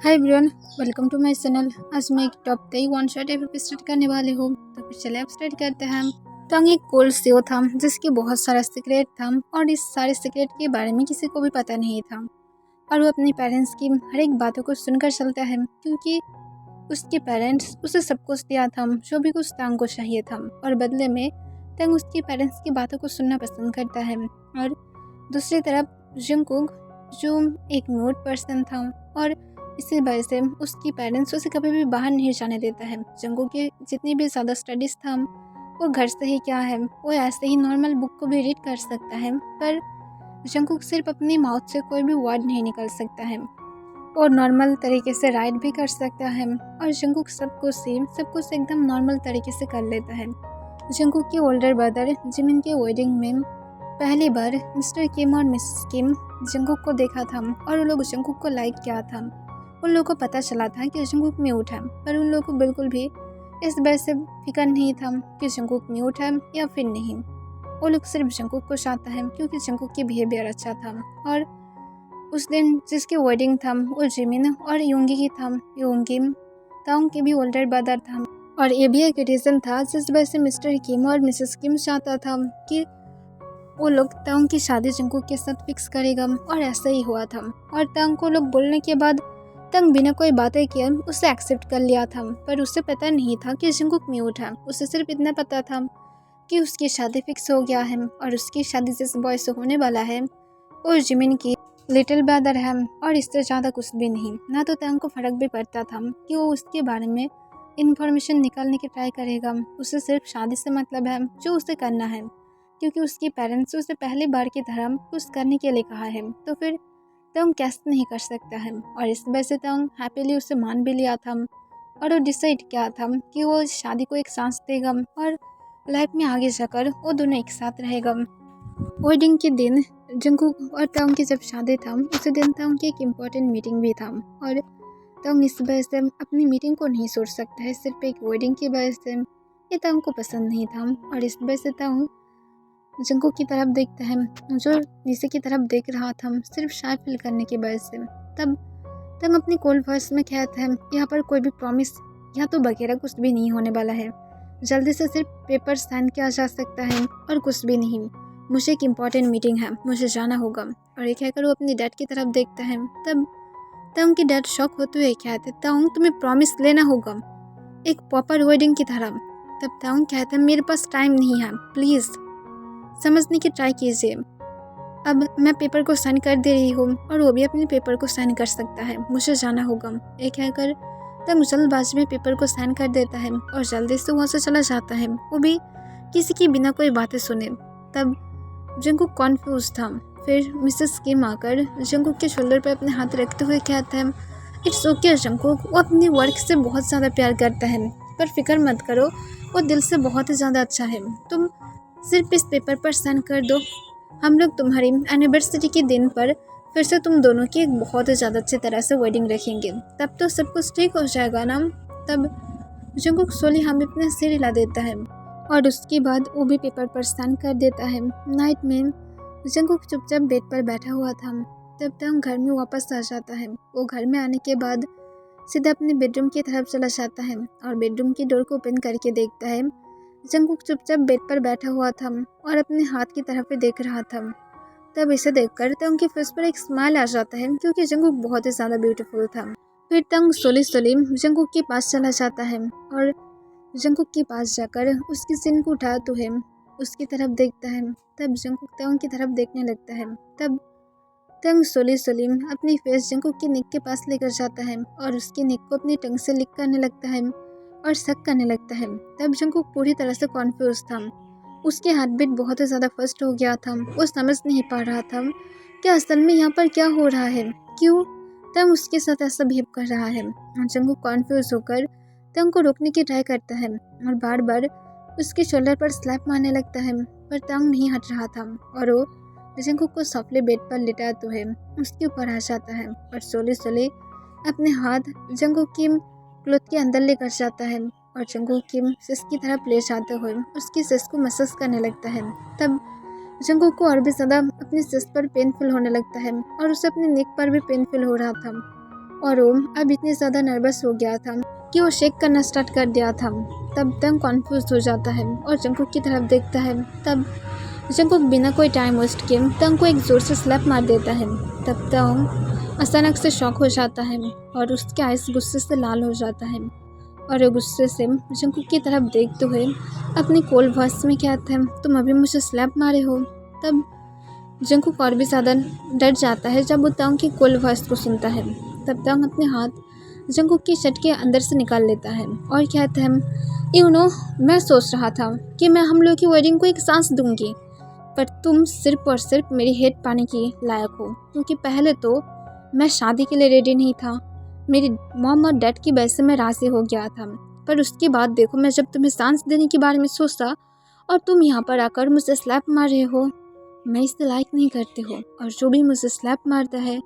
Hi everyone, welcome to my channel. आज मैं एक top 3 one shot episode start करने वाली हूँ। तो फिर चले अब स्टार्ट करते हैं। टंग एक कोल्ड शो था जिसके बहुत सारा सीक्रेट था और इस सारे सीक्रेट के बारे में किसी को भी पता नहीं था। और वो अपने पेरेंट्स की हर एक बातों को सुनकर चलता है क्योंकि उसके पेरेंट्स उसे सब कुछ दिया था जो भी कुछ टंग को चाहिए था, और बदले में टंग उसके पेरेंट्स की बातों को सुनना पसंद करता है। और दूसरी तरफ जंगकुक जो एक म्यूट पर्सन था और इसी वजह से उसकी पेरेंट्स उसे कभी भी बाहर नहीं जाने देता है। जंगकुक के जितनी भी ज़्यादा स्टडीज़ था वो घर से ही क्या है, वो ऐसे ही नॉर्मल बुक को भी रीड कर सकता है, पर जंगकुक सिर्फ अपनी माउथ से कोई भी वर्ड नहीं निकल सकता है और नॉर्मल तरीके से राइड भी कर सकता है। और जंगकुक सब कुछ एकदम नॉर्मल तरीके से कर लेता है। जंगकुक के ओल्डर ब्रदर जिमिन के वेडिंग में पहली बार मिस्टर किम और मिसेस किम जंगकुक को देखा था और उन लोग जंगकुक को लाइक किया था। उन लोगों को पता चला था कि जंगकुक म्यूट है, पर उन लोगों को बिल्कुल भी इस बात से फिक्र नहीं था कि जंगकुक म्यूट है या फिर नहीं। वो लोग सिर्फ जंगकुक को चाहता है क्योंकि जंगकुक की बिहेवियर अच्छा था। और उस दिन जिसकी वेडिंग था वो जिमिन और योंगी की था। योंगी तांग के भी ओल्डर ब्रदर था और ये भी एक रीज़न था जिस वजह से मिस्टर किम और मिसेस किम चाहता था कि वो लोग तांग की शादी जंगकुक के साथ फिक्स करेगा, और ऐसा ही हुआ था। और तांग को लोग बोलने के बाद तंग बिना कोई बातें किए उसे एक्सेप्ट कर लिया था, पर उसे पता नहीं था कि जंगकुक म्यूट है। उसे सिर्फ इतना पता था कि उसकी शादी फिक्स हो गया है और उसकी शादी जिस बॉय से होने वाला है वो जिमिन की लिटिल ब्रदर है, और इससे ज़्यादा कुछ भी नहीं। ना तो तंग को फर्क भी पड़ता था कि वो उसके बारे में इन्फॉर्मेशन निकालने की ट्राई करेगा। उसे सिर्फ शादी से मतलब है जो उसे करना है, क्योंकि उसके पेरेंट्स उसे पहली बार की तरह कुछ करने के लिए कहा है, तो फिर तंग कैसे नहीं कर सकता है। और इस वजह से तंग हैप्पीली उसे मान भी लिया था और वो डिसाइड किया था कि वो इस शादी को एक चांस देगा और लाइफ में आगे जाकर वो दोनों एक साथ रहेगा। वेडिंग के दिन जंगकुक और तंग की जब शादी था उसी दिन तंग की एक इम्पोर्टेंट मीटिंग भी था, और तंग इस वजह से अपनी मीटिंग को नहीं छोड़ सकता है सिर्फ एक वेडिंग की वजह से। ये तंग को पसंद नहीं था और इस वजह से तंग जंगकुक की तरफ देखता है जो नीचे की तरफ देख रहा था सिर्फ शाय फील करने की वजह से। तब तंग अपनी कोल्ड वॉइस में कहता है यहाँ पर कोई भी प्रॉमिस या तो वगैरह कुछ भी नहीं होने वाला है। जल्दी से सिर्फ पेपर साइन किया जा सकता है और कुछ भी नहीं। मुझे एक इम्पॉर्टेंट मीटिंग है, मुझे जाना होगा। और ये कहकर वो अपनी डैड की तरफ देखता है। तब तंग की डैड शॉक होते हुए कहते तंग तुम्हें प्रॉमिस लेना होगा एक प्रॉपर वेडिंग की तरह। तब तंग कहता है मेरे पास टाइम नहीं है, प्लीज़ समझने की ट्राई कीजिए। अब मैं पेपर को साइन कर दे रही हूँ और वो भी अपने पेपर को साइन कर सकता है, मुझे जाना होगा। ये कहकर तब जल्दबाजी में पेपर को साइन कर देता है और जल्दी से वहाँ से चला जाता है, वो भी किसी की बिना कोई बातें सुने। तब जंगकुक कॉन्फ्यूज था। फिर मिसेस किम आकर जंगकुक के शोल्डर पर अपने हाथ रखते हुए कहता है इट्स ओके जंगकुक, वो अपनी वर्क से बहुत ज़्यादा प्यार करता है, पर फिक्र मत करो, वो दिल से बहुत ही ज़्यादा अच्छा है। तुम सिर्फ इस पेपर पर साइन कर दो, हम लोग तुम्हारी एनिवर्सरी के दिन पर फिर से तुम दोनों की एक बहुत ही ज़्यादा अच्छी तरह से वेडिंग रखेंगे, तब तो सब कुछ ठीक हो जाएगा ना। तब जंगकुक सोली हम अपने सिर हिला देता है और उसके बाद वो भी पेपर पर साइन कर देता है। नाइट में जंगकुक चुपचाप बेड पर बैठा हुआ था। तब तक घर में वापस आ जाता है। वो घर में आने के बाद सीधा अपने बेडरूम की तरफ चला जाता है और बेडरूम की डोर को ओपन करके देखता है जंगकुक चुपचाप बेड पर बैठा हुआ था और अपने हाथ की तरफ देख रहा था। तब इसे देखकर तंग के फेस पर एक स्माइल आ जाता है क्योंकि जंगकुक बहुत ही ज़्यादा ब्यूटीफुल था। फिर तंग सोली जंगकुक के पास चला जाता है और जंगकुक के पास जाकर उसकी सिन को उठाते हुए उसकी तरफ देखता है। तब जंगकुक तंग की तरफ देखने लगता है। तब तंग सोली अपनी फेस जंगकुक की नेक के पास लेकर जाता है और उसकी नेक को अपनी टंग से लिक करने लगता है और शक करने लगता है। तब जंगकुक पूरी तरह से कॉन्फ्यूज था। उसके हार्ट बीट बहुत ही ज़्यादा फास्ट हो गया था। वो समझ नहीं पा रहा था कि असल में यहाँ पर क्या हो रहा है, क्यों तंग उसके साथ ऐसा बिहेव कर रहा है। जंगकुक कॉन्फ्यूज होकर तंग को रोकने की ट्राई करता है और बार बार उसके शोल्डर पर स्लैप मारने लगता है, पर तंग नहीं हट रहा था और वो जंगकुक को सॉफ्टली बेड पर लिटाते हुए उसके ऊपर आ जाता है और सोली अपने हाथ जंगकुक की क्लोथ के अंदर लेकर जाता है और जंगकुक की सिस की तरफ ले जाते हुए उसकी सिस को मसाज करने लगता है। तब जंगकुक को और भी ज़्यादा अपनी सिस पर पेनफुल होने लगता है और उसे अपने नेक पर भी पेनफुल हो रहा था। और वो अब इतने ज़्यादा नर्वस हो गया था कि वो शेक करना स्टार्ट कर दिया था। तब तंग कॉन्फ्यूज हो जाता है और जंकुक की तरफ देखता है। तब जंकुक बिना कोई टाइम वेस्ट किए तंग को एक ज़ोर से स्लैप मार देता है। तब तंग अचानक से शॉक हो जाता है और उसके आइस गुस्से से लाल हो जाता है और वो गुस्से से जंकुक की तरफ देखते हुए अपनी कोल्ड वॉइस में कहता है, तुम अभी मुझे स्लैप मारे हो। तब जंकुक और भी ज़्यादा डर जाता है जब वो तंग की कोल्ड वॉइस को सुनता है। तब तंग अपने हाथ जंकुक की शर्ट के अंदर से निकाल लेता है और कहता है, मैं सोच रहा था कि मैं हम लोग की वेडिंग को एक सांस दूंगी, पर तुम सिर्फ और सिर्फ मेरी हेड पाने की लायक हो, क्योंकि पहले तो मैं शादी के लिए रेडी नहीं था। मेरी मॉम और डैड की वजह से मैं राज़ी हो गया था, पर उसके बाद देखो मैं जब तुम्हें सांस देने के बारे में सोचा और तुम यहाँ पर आकर मुझे स्लैप मार रहे हो, मैं इससे लाइक नहीं करती हूँ। और जो भी मुझे स्लैप मारता है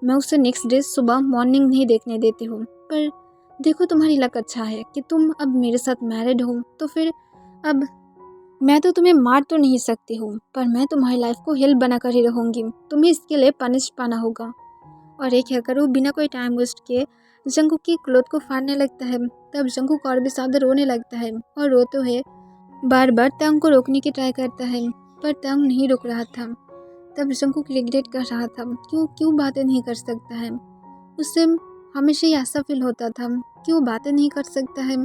मैं उसे नेक्स्ट डे सुबह मॉर्निंग नहीं देखने देती हूँ। पर देखो तुम्हारी लक अच्छा है कि तुम अब मेरे साथ मैरिड हो, तो फिर अब मैं तो तुम्हें मार तो नहीं सकती हूँ, पर मैं तुम्हारी लाइफ को हेल बना कर ही रहूँगी। तुम्हें इसके लिए पनिश पाना होगा। और एक कहकर वो बिना कोई टाइम वेस्ट किए जंकुक की क्लोथ को फाड़ने लगता है। तब जंकुक और भी ज़्यादा रोने लगता है और रोते हुए बार बार तंग को रोकने की ट्राई करता है, पर तंग नहीं रुक रहा था। तब जंकुक रिग्रेट कर रहा था क्यों बातें नहीं कर सकता है। उससे हमेशा ही ऐसा फील होता था कि वो बातें नहीं कर सकता है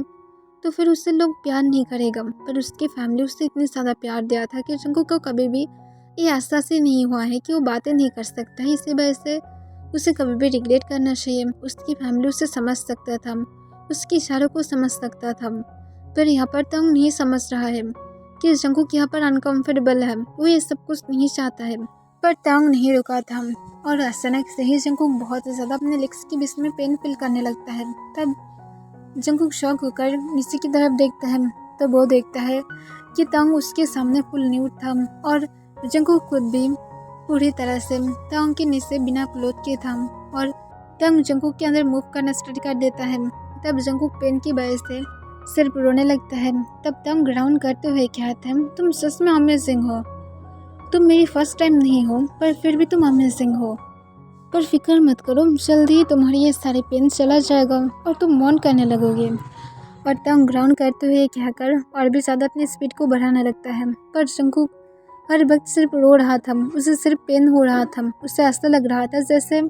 तो फिर उससे लोग प्यार नहीं करेगा, पर उसकी फैमिली उससे इतनी ज़्यादा प्यार दिया था कि जंकुक को कभी भी ये एहसास ही नहीं हुआ है कि वो बातें नहीं कर सकता है। इसी वजह से उसे कभी भी रिग्रेट करना चाहिए। उसकी फैमिली उसे समझ सकता था, उसके इशारों को समझ सकता था, पर यहाँ पर तंग नहीं समझ रहा है कि जंकुक यहाँ पर अनकम्फर्टेबल है, वो ये सब कुछ नहीं चाहता है। पर तंग नहीं रुका था और अचानक से ही जंकुक बहुत ज़्यादा अपने लेग्स के बीच में पेन फील करने लगता है। तब जंकुक शॉक होकर नीचे की तरफ देखता है तो वो देखता है कि तंग उसके सामने फुल न्यूड था और जंकुक खुद भी पूरी तरह से तंग के नीचे बिना क्लोथ के था और तंग जंकुक के अंदर मूव करना स्टार्ट कर देता है। तब जंकुक पेन की वजह से सिर्फ रोने लगता है। तब तंग ग्राउंड करते हुए कहता है, तुम सच में अमेजिंग हो, तुम मेरी फर्स्ट टाइम नहीं हो पर फिर भी तुम अमेजिंग हो, पर फिक्र मत करो, जल्दी ही तुम्हारी ये सारे पेन चला जाएगा और तुम मौन करने लगोगे। और तंग ग्राउंड करते हुए कहकर और भी ज़्यादा अपनी स्पीड को बढ़ाने लगता है, पर जंकुक हर वक्त सिर्फ रो रहा था, उसे सिर्फ पेन हो रहा था। उसे ऐसा लग रहा था जैसे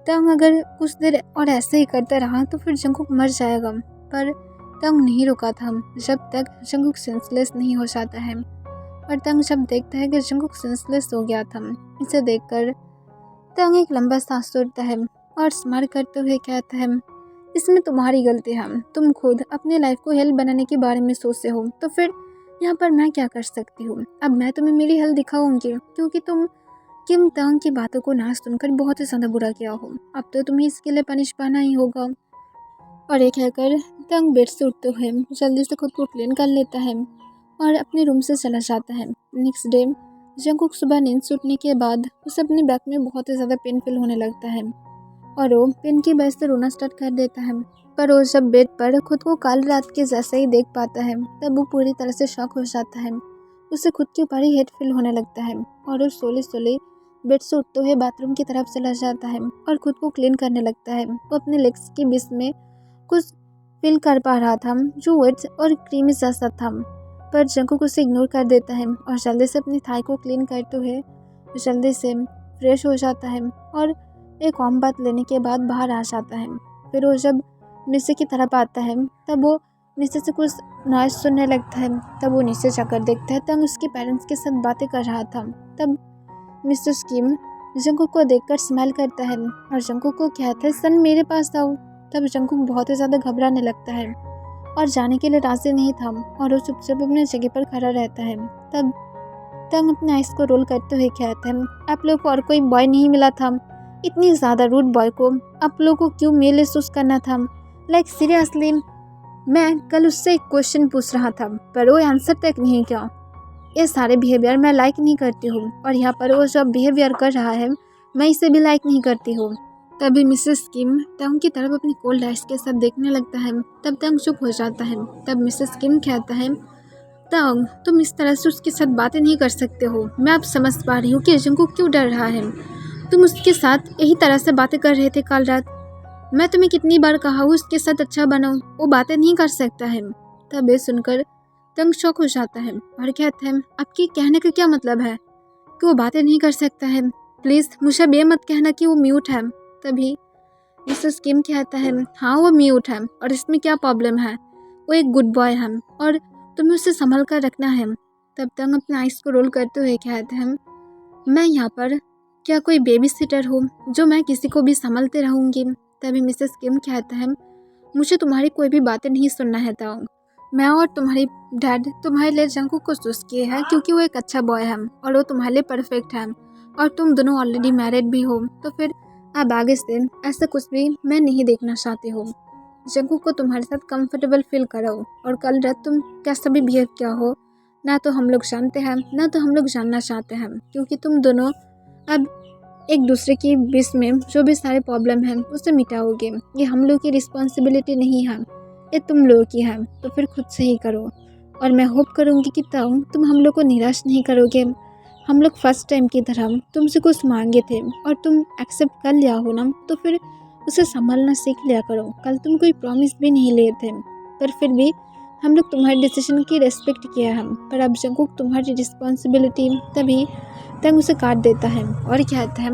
तंग अगर कुछ देर और ऐसे ही करता रहा तो फिर जंकुक मर जाएगा। पर तंग नहीं रुका था जब तक जंकुक सेंसलेस नहीं हो जाता है। और तंग जब देखता है कि जंकुक सेंसलेस हो गया था, इसे देखकर तंग एक लंबा सांस छोड़ता है और स्माइल करते हुए कहता है, इसमें तुम्हारी गलती है, तुम खुद अपनी लाइफ को हेल बनाने के बारे में सोचते हो, तो फिर यहाँ पर मैं क्या कर सकती हूँ। अब मैं तुम्हें मेरी हेल दिखाऊंगी क्योंकि तुम किम तंग की बातों को ना सुनकर बहुत ही ज़्यादा बुरा किया हो। अब तो तुम्हें इसके लिए पनिश पाना ही होगा। और एक कहकर तंग बेड से उठते हुए जल्दी से खुद को क्लीन कर लेता है और अपने रूम से चला जाता है। नेक्स्ट डे जंकुक सुबह नींद से उठने के बाद उसे अपने बैक में बहुत ही ज़्यादा पेन फील होने लगता है और वो पेन की वजह से रोना स्टार्ट कर देता है। पर वो जब बेड पर खुद को कल रात के जैसे ही देख पाता है तब वो पूरी तरह से शॉक हो जाता है। उसे खुद के ऊपर ही हेट फील होने लगता है और वो सोले सोले बेड से उठते हुए बाथरूम की तरफ चला जाता है और खुद को क्लीन करने लगता है। वो अपने लेग्स के बीच में कुछ फील कर पा रहा था जो वेट और क्रीमी जैसा था, पर जंकुक उसे इग्नोर कर देता है और जल्दी से अपनी थाई को क्लीन करते हुए जल्दी से फ्रेश हो जाता है और एक कॉम बात लेने के बाद बाहर आ जाता है। फिर वो जब नीचे की तरफ आता है तब वो नीचे से कुछ नॉइज़ सुनने लगता है। तब वो नीचे जाकर देखता है तंग उसके पेरेंट्स के साथ बातें कर रहा था। तब मिस्टर किम जंकुक को देखकर स्माइल करता है और जंकुक को कहता है, सन मेरे पास आओ। तब जंकुक बहुत ही ज़्यादा घबराने लगता है और जाने के लिए राजी नहीं था और वो चुपचाप अपने जगह पर खड़ा रहता है। तब तंग अपने आइस को रोल करते हुए कहता है, आप लोग को और कोई बॉय नहीं मिला था? इतनी ज़्यादा रूड बॉय को आप लोगों को क्यों मेरे लिए चूज करना था? लाइक सीरियसली, मैं कल उससे एक क्वेश्चन पूछ रहा था पर वो आंसर तक नहीं किया। ये सारे बिहेवियर मैं लाइक नहीं करती हूँ और यहाँ पर वो जो बिहेवियर कर रहा है मैं इसे भी लाइक नहीं करती हूँ। तभी मिसेस किम तंग की तरफ अपनी कोल्ड आइस के साथ देखने लगता है। तब तंग चुप हो जाता है। तब मिसेस किम कहता है, तंग तुम इस तरह से उसके साथ बातें नहीं कर सकते हो। मैं अब समझ पा रही हूँ कि जंकुक क्यों डर रहा है। तुम उसके साथ यही तरह से बातें कर रहे थे कल रात। मैं तुम्हें कितनी बार कहा हूँ उसके साथ अच्छा बनो, वो बातें नहीं कर सकता है। तब ये सुनकर तंग शौक हो जाता है और कहता है आपके कहने का क्या मतलब है कि वो बातें नहीं कर सकता है? प्लीज़ मुझे अब ये मत कहना कि वो म्यूट है। तभी मिसेस किम कहता है हाँ वो म्यूट है और इसमें क्या प्रॉब्लम है, वो एक गुड बॉय है और तुम्हें उसे संभल कर रखना है। तब तंग अपने आइस को रोल करते हुए कहते हैं मैं यहाँ पर क्या कोई बेबी सिटर हूँ जो मैं किसी को भी संभलते रहूँगी? तभी मिसेस किम कहता है मुझे तुम्हारी कोई भी बातें नहीं सुनना है तंग। मैं और तुम्हारी डैड तुम्हारे लिए जंगकुक को चूज किए हैं क्योंकि वो एक अच्छा बॉय है और वो तुम्हारे लिए परफेक्ट है और तुम दोनों ऑलरेडी मैरिड भी हो, तो फिर अब आगे से ऐसा कुछ भी मैं नहीं देखना चाहती हूँ। जंगकुक को तुम्हारे साथ कंफर्टेबल फील कराओ और कल रात तुम कैसा भी बिहेव किया हो ना तो हम लोग जानते हैं ना तो हम लोग जानना चाहते हैं, क्योंकि तुम दोनों अब एक दूसरे के बीच में जो भी सारे प्रॉब्लम हैं उसे मिटाओगे। ये हम लोग की रिस्पॉन्सिबिलिटी नहीं है, ये तुम लोगों की है, तो फिर खुद से ही करो। और मैं होप करूँगी कि तुम हम लोग को निराश नहीं करोगे। हम लोग फर्स्ट टाइम की तरह तुमसे कुछ मांगे थे और तुम एक्सेप्ट कर लिया हो ना, तो फिर उसे संभालना सीख लिया करो। कल तुम कोई प्रॉमिस भी नहीं लिए थे, पर फिर भी हम लोग तुम्हारे डिसीजन की रेस्पेक्ट किया है, पर अब जंगकुक तुम्हारी रिस्पॉन्सिबिलिटी। तभी तंग उसे काट देता है और कहता है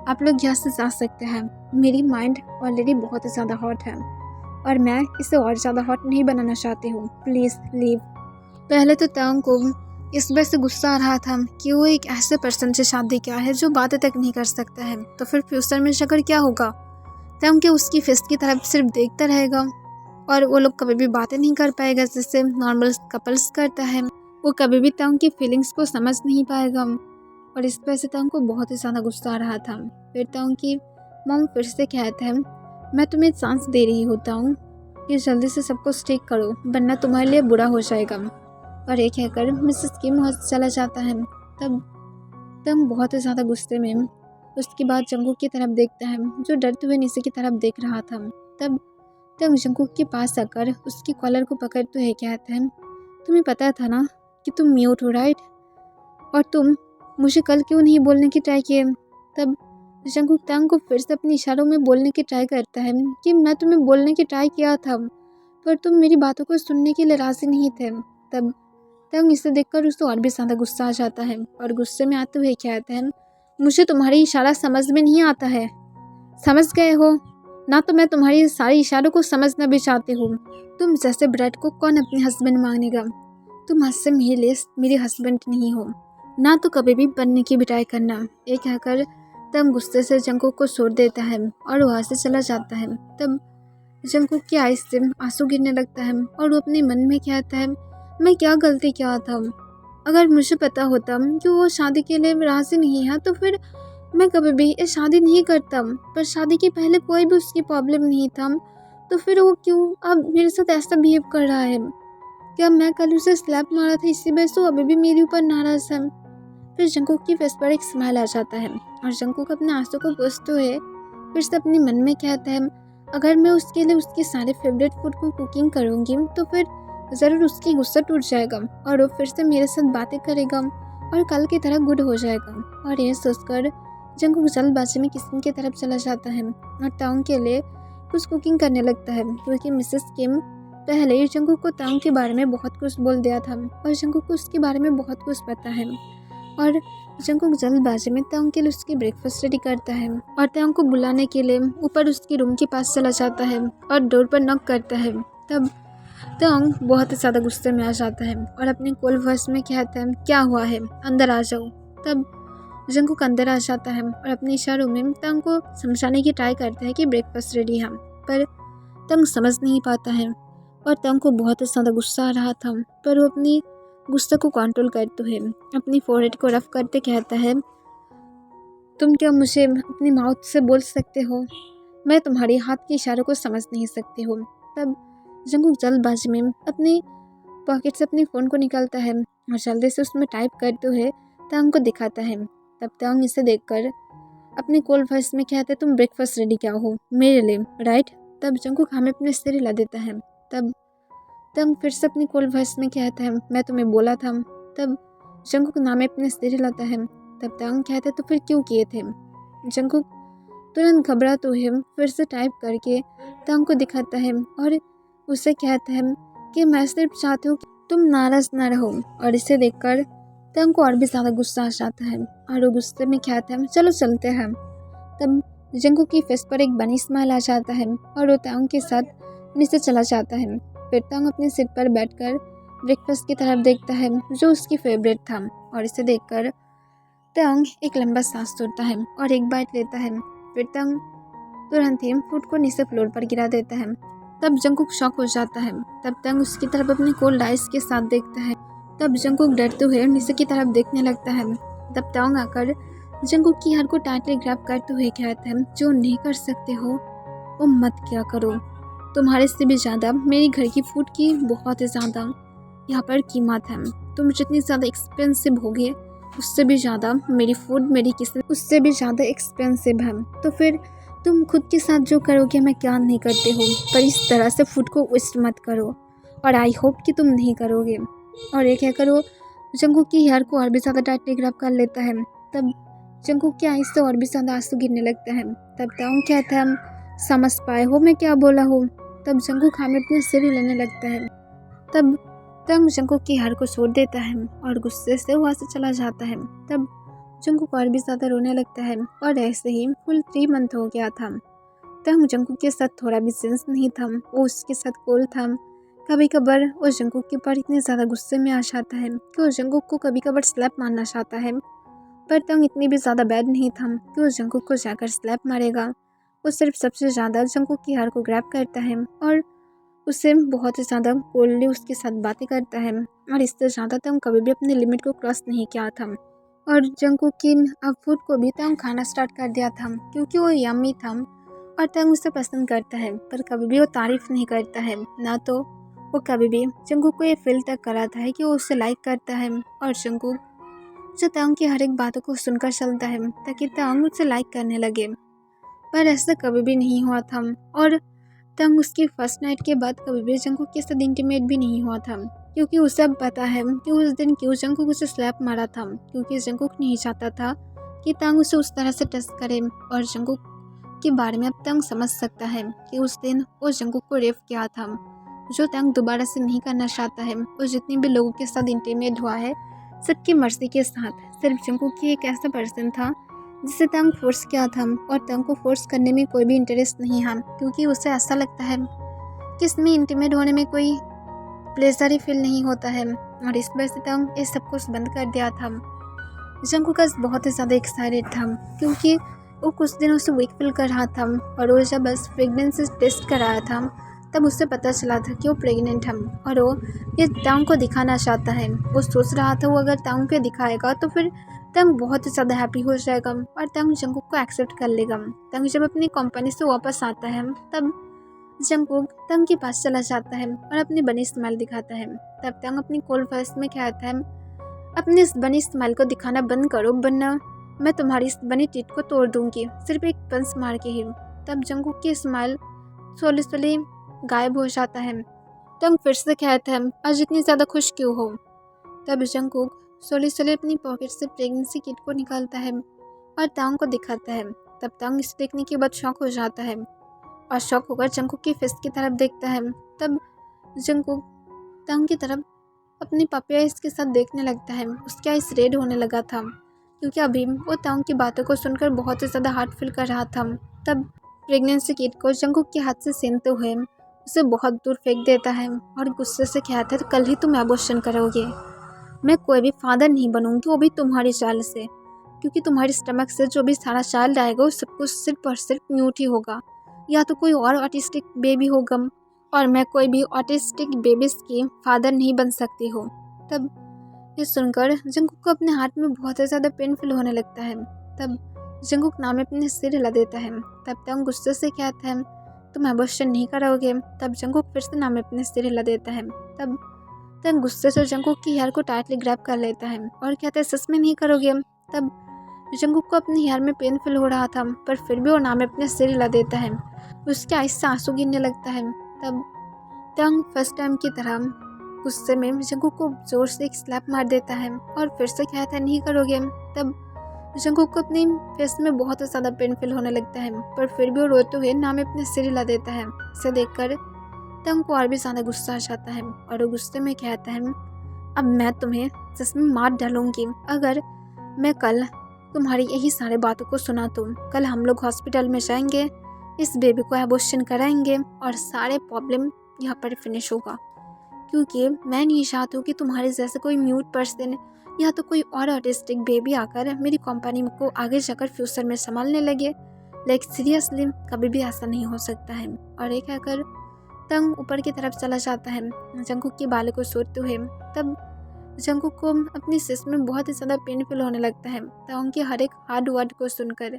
आप लोग यहाँ से जा सकते हैं, मेरी माइंड ऑलरेडी बहुत ज़्यादा हॉट है और मैं इसे और ज़्यादा हॉट नहीं बनाना चाहती हूँ, प्लीज़ लीव। पहले तो तंग को इस वजह से गुस्सा आ रहा था कि वो एक ऐसे पर्सन से शादी किया है जो बातें तक नहीं कर सकता है, तो फिर फ्यूचर में शक्कर क्या होगा? तंग के उसकी फेस की तरफ सिर्फ देखता रहेगा और वो लोग कभी भी बातें नहीं कर पाएगा जैसे नॉर्मल कपल्स करता है। वो कभी भी तंग की फीलिंग्स को समझ नहीं पाएगा और इस वजह से तंग को बहुत ही ज़्यादा गुस्सा आ रहा था। फिर तंग की मॉम फिर से कहते हैं मैं तुम्हें चांस दे रही होता हूँ कि जल्दी से सब कुछ ठीक करो वरना तुम्हारे लिए बुरा हो जाएगा। और ये कहकर मिसेस किम वहाँ से चला जाता है। तब तंग बहुत ही ज़्यादा गुस्से में उसके बाद जंगकुक की तरफ देखता है जो डरते हुए नीचे की तरफ देख रहा था। तब तंग जंगकुक के पास आकर उसकी कॉलर को पकड़ते हुए कहता है तुम्हें पता था ना कि तुम म्यूट हो राइट, और तुम मुझे कल क्यों नहीं बोलने की ट्राई किए? तब जंगकुक तंग को फिर से अपने इशारों में बोलने की ट्राई करता है कि मैं तुम्हें बोलने की ट्राई किया था पर तुम मेरी बातों को सुनने के लिए राजी नहीं थे। तब तंग इसे देखकर उसको और भी ज़्यादा गुस्सा आ जाता है और गुस्से में आते हुए कहता है मुझे तुम्हारी इशारा समझ में नहीं आता है, समझ गए हो ना? तो मैं तुम्हारी सारे इशारों को समझना भी चाहती हूँ। तुम जैसे ब्रेड को कौन अपने हस्बैंड मांगेगा? तुम हद से मेरे लिए मेरे हस्बैंड नहीं हो, ना तो कभी भी बनने की भी ट्राई करना। ये कहकर तंग गुस्से से जंगकुक को छोड़ देता है और वहाँ से चला जाता है। तब जंगकुक की आइज से आंसू गिरने लगता है और वो अपने मन में कहता है मैं क्या गलती किया था? अगर मुझे पता होता कि वो शादी के लिए राजी नहीं है तो फिर मैं कभी भी ये शादी नहीं करता, पर शादी के पहले कोई भी उसकी प्रॉब्लम नहीं था, तो फिर वो क्यों अब मेरे साथ ऐसा बिहेव कर रहा है? क्या मैं कल उसे स्लैप मारा था इसी वजह से वो अभी भी मेरे ऊपर नाराज है? फिर जंगकुक की फेस पर एक स्माइल आ जाता है और जंगकुक अपने आंसू को पोंछते हुए फिर से अपने मन में कहता है अगर मैं उसके लिए उसके सारे फेवरेट फूड को कुकिंग करूँगी तो फिर ज़रूर उसकी गुस्सा टूट जाएगा और वो फिर से मेरे साथ बातें करेगा और कल की तरह गुड हो जाएगा। और यह सोचकर जंगकुक जल्दबाजी में किचन की तरफ चला जाता है और तांग के लिए कुछ कुकिंग करने लगता है, क्योंकि मिसेस किम पहले ही जंगकुक को तांग के बारे में बहुत कुछ बोल दिया था और जंगकुक को उसके बारे में बहुत कुछ पता है। और जंगकुक जल्दबाजी में तांग के लिए उसकी ब्रेकफास्ट रेडी करता है और तांग को बुलाने के लिए ऊपर उसके रूम के पास चला जाता है और डोर पर नॉक करता है। तब तांग बहुत ज़्यादा गुस्से में आ जाता है और अपने कोल्ड वॉइस में कहता है क्या हुआ है, अंदर आ जाओ। तब जंगकुक अंदर आ जाता है और अपने इशारों में तांग को समझाने की ट्राई करता है कि ब्रेकफास्ट रेडी है, पर तांग समझ नहीं पाता है और तांग को बहुत ज़्यादा गुस्सा आ रहा था, पर वो अपनी गुस्से को कंट्रोल करते हुए अपनी फोरहेड को रफ करते कहता है तुम क्या मुझे अपनी माउथ से बोल सकते हो? मैं तुम्हारे हाथ के इशारों को समझ नहीं सकती हूँ। तब जंगकुक जल्दबाजी में अपनी पॉकेट से अपने फ़ोन को निकालता है और जल्दी से उसमें टाइप करते हुए तांग को दिखाता है। तब तांग इसे देखकर अपने कोल्ड वॉइस में कहता है तुम ब्रेकफास्ट रेडी क्या हो मेरे लिए राइट? तब जंगकुक हमें अपने सिर हिला देता है। तब तांग फिर से अपनी कोल्ड वॉइस में कहता है मैं तुम्हें बोला था। तब जंगकुक नाम अपने सिर हिलाता है। तब तांग कहता है तो फिर क्यों किए थे? जंगकुक तुरंत घबराते हुए फिर से टाइप करके तंग को दिखाता है और उसे कहता है कि मैं सिर्फ चाहती हूँ कि तुम नाराज ना रहो। और इसे देखकर तंग को और भी ज़्यादा गुस्सा आ जाता है और वो गुस्से में कहता है चलो चलते हैं। तब जंगकुक की फेस पर एक बनी स्माइल आ जाता है और वो तंग के साथ नीचे चला जाता है। फिर तंग अपनी सीट पर बैठकर ब्रेकफास्ट की तरफ देखता है जो उसकी फेवरेट था और इसे देखकर तंग एक लंबा सांस छोड़ता है और एक बाइट लेता है। फिर तंग तुरंत ही फूड को नीचे फ्लोर पर गिरा देता है। तब जंगकुक शॉक हो जाता है। तब तंग उसकी तरफ अपनी कोल्ड आइस के साथ देखता है। तब जंगकुक डरते हुए नीचे की तरफ देखने लगता है। तब तंग आकर जंगकुक की हाथ को टाइटली ग्रैब करते हुए कहता है जो नहीं कर सकते हो वो मत क्या करो। तुम्हारे से भी ज़्यादा मेरी घर की फूड की बहुत ही ज़्यादा यहाँ पर कीमत है। तुम जितनी ज़्यादा एक्सपेंसिव होगे उससे भी ज़्यादा मेरी फूड मेरी किस्मत उससे भी ज़्यादा एक्सपेंसिव है। तो फिर तुम खुद के साथ जो करोगे मैं क्या नहीं करते हो, पर इस तरह से फूड को वेस्ट मत करो और आई होप कि तुम नहीं करोगे। और ये क्या करो जंगकुक की हेयर को और भी ज़्यादा टाइटली ग्रैब कर लेता है। तब जंगकुक की आँख से और भी ज़्यादा आंसू गिरने लगता है। तब तंग कहता है समझ पाए हो मैं क्या बोला हूँ। तब जंगकुक हमें अपने सिर हिलाने लगता है। तब तंग जंगकुक की हार को छोड़ देता है और गुस्से से वहाँ से चला जाता है। तब जंगकुक और भी ज़्यादा रोने लगता है और ऐसे ही फुल 3 मंथ हो गया था। तंग जंगकुक के साथ थोड़ा भी सेंस नहीं था, वो उसके साथ कूल था। कभी कभार वो जंगकुक के ऊपर इतने ज़्यादा गुस्से में आ जाता है कि वो जंगकुक को कभी कभार स्लैप मारना चाहता है, पर तंग इतनी भी ज़्यादा बैड नहीं था कि वो जंगकुक को जाकर स्लैप मारेगा। वो सिर्फ सबसे ज़्यादा जंगकुक की हार को ग्रैब करता है और उससे बहुत ही ज़्यादा कोल्डली उसके साथ बातें करता है और इससे ज़्यादा तंग कभी भी अपने लिमिट को क्रॉस नहीं किया था। और जंगकुक की अब फूड को भी तंग खाना स्टार्ट कर दिया था क्योंकि वो यम्मी था और तंग उसे पसंद करता है, पर कभी भी वो तारीफ़ नहीं करता है। ना तो वो कभी भी जंगकुक को ये फील तक कराता है कि वो उसे लाइक करता है और जंगकुक जो तंग की हर एक बातों को सुनकर चलता है ताकि तंग उसे लाइक करने लगे, पर ऐसा कभी भी नहीं हुआ था। और तंग उसकी फर्स्ट नाइट के बाद कभी भी जंगकुक के साथ इंटीमेट भी नहीं हुआ था क्योंकि उसे अब पता है कि उस दिन क्यों जंगकुक उसे स्लैप मारा था, क्योंकि जंगकुक नहीं चाहता था कि तंग उसे उस तरह से टच करे। और जंगकुक के बारे में अब तंग समझ सकता है कि उस दिन वो जंगकुक को रेप किया था, जो तंग दोबारा से नहीं करना चाहता है। और जितने भी लोगों के साथ इंटीमेट हुआ है सबकी मर्जी के साथ, सिर्फ जंगकुक ही एक ऐसा पर्सन था जिसे तंग फोर्स किया था और तंग को फोर्स करने में कोई भी इंटरेस्ट नहीं है क्योंकि उसे ऐसा लगता है कि इसमें इंटीमेट होने में कोई प्लेजर ही फील नहीं होता है। और इस वजह से तंग ये सब कुछ बंद कर दिया था। जंगकुक बहुत ही ज़्यादा एक्साइटेड था क्योंकि वो कुछ दिनों से वीक फील कर रहा था और वो जब बस प्रेगनेंसी टेस्ट कराया था तब उससे पता चला था कि वो प्रेग्नेंट है और वो ये तंग को दिखाना चाहता है। वो सोच रहा था वो अगर तंग को दिखाएगा तो फिर तंग बहुत ही ज़्यादा हैप्पी हो जाएगा और तंग जंगकुक को एक्सेप्ट कर लेगा। तंग जब अपनी कंपनी से वापस आता है तब जंगकुक तंग के पास चला जाता है और अपनी बनी स्माइल दिखाता है। तब तंग अपनी कोल्ड वॉइस में कहता है अपनी इस बनी स्माइल को दिखाना बंद करो वरना मैं तुम्हारी इस बनी टीथ को तोड़ दूंगी, सिर्फ एक पंच मार के ही। तब जंगकुक की स्माइल स्लोली गायब हो जाता है। तंग फिर से कहता है आज इतनी ज़्यादा खुश क्यों हो। तब जंगकुक स्लोली अपनी पॉकेट से प्रेगनेंसी किट को निकालता है और तंग को दिखाता है। तब तंग इसे देखने के बाद शॉक हो जाता है और शॉक होकर जंगकुक की फेस की तरफ देखता है। तब जंगकुक तंग की तरफ अपनी पपी आइस के साथ देखने लगता है। उसकी आइस रेड होने लगा था क्योंकि अभी वो तंग की बातों को सुनकर बहुत ही ज़्यादा हार्ट फील कर रहा था। तब प्रेगनेंसी किट को जंगकुक के हाथ से छीनते हुए उसे बहुत दूर फेंक देता है और गुस्से से कहता है कल ही तुम एबॉर्शन करोगे, मैं कोई भी फादर नहीं बनूंगी, वो भी तुम्हारी चाल से, क्योंकि तुम्हारे स्टमक से जो भी सारा चाइल्ड आएगा वो सब कुछ सिर्फ और सिर्फ म्यूट ही होगा, या तो कोई और ऑटिस्टिक बेबी होगा और मैं कोई भी ऑटिस्टिक बेबीज की फादर नहीं बन सकती हूँ। तब ये सुनकर जंगकुक को अपने हाथ में बहुत ही ज़्यादा पेनफुल होने लगता है। तब जंगकुक नाम में अपने सिर हिला देता है। तब तंग गुस्से से कहता है तुम एबॉर्शन नहीं करोगे। तब जंगकुक फिर से नाम में अपने सिर हिला देता है। तब तंग गुस्से से जंगकुक की हेयर को टाइटली ग्रैब कर लेता है और कहता है सच में नहीं करोगे। तब जंगकुक को अपने हेयर में पेनफुल हो रहा था पर फिर भी वो नाम में अपने सिर हिला देता है। उसके आँख से आंसू गिरने लगता है। तब तंग फर्स्ट टाइम की तरह गुस्से में जंगकुक को जोर से एक स्लैप मार देता है और फिर से कहता है नहीं करोगे। तब जंगकुक को अपनी फेस में बहुत ज़्यादा पेन फील होने लगता है, पर फिर भी वो रोते हुए ना में अपने सिर हिला देता है। इसे देखकर तंग को और भी ज़्यादा गुस्सा आ जाता है और वो गुस्से में कहता है, अब मैं तुम्हें सच में मार डालूंगी अगर मैं कल तुम्हारी यही सारे बातों को सुना। तुम कल हम लोग हॉस्पिटल में जाएंगे, इस बेबी को एबॉर्शन कराएंगे और सारे प्रॉब्लम यहाँ पर फिनिश होगा, क्योंकि मैं नहीं चाहती हूँ कि तुम्हारे जैसे कोई म्यूट पर्सन या तो कोई और ऑटिस्टिक बेबी आकर मेरी कंपनी को आगे जाकर फ्यूचर में संभालने लगे। लाइक सीरियसली कभी भी ऐसा नहीं हो सकता है। और एक कहकर तंग ऊपर की तरफ चला जाता है जंगकुक के बालों को सोचते हुए। तब जंगकुक को अपनी सिस में बहुत ही ज़्यादा पेनफुल होने लगता है तंग के हर एक हार्ड वर्ड को सुनकर।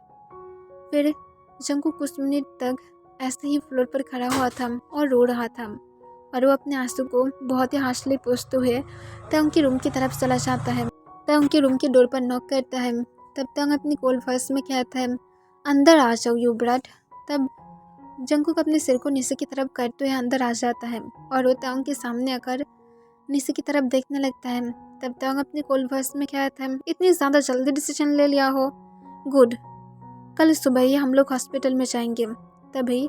फिर जंगकुक कुछ मिनट तक ऐसे ही फ्लोर पर खड़ा हुआ था और रो रहा था और वो अपने आंसू को बहुत ही हार्शली पोंछते हुए तंग के रूम की तरफ चला जाता है। तंग के रूम के डोर पर नॉक करता है। तब तंग अपनी कोल्ड वॉइस में कहता है, अंदर आ जाओ यू ब्रड। तब जंगकुक अपने सिर को नीचे की तरफ करते हुए अंदर आ जाता है और वो तंग के सामने आकर नीचे की तरफ देखने लगता है। तब तंग अपनी कोल्ड वॉइस में कहता है, इतनी ज़्यादा जल्दी डिसीजन ले लिया हो, गुड, कल सुबह ही हम लोग हॉस्पिटल में जाएंगे। तभी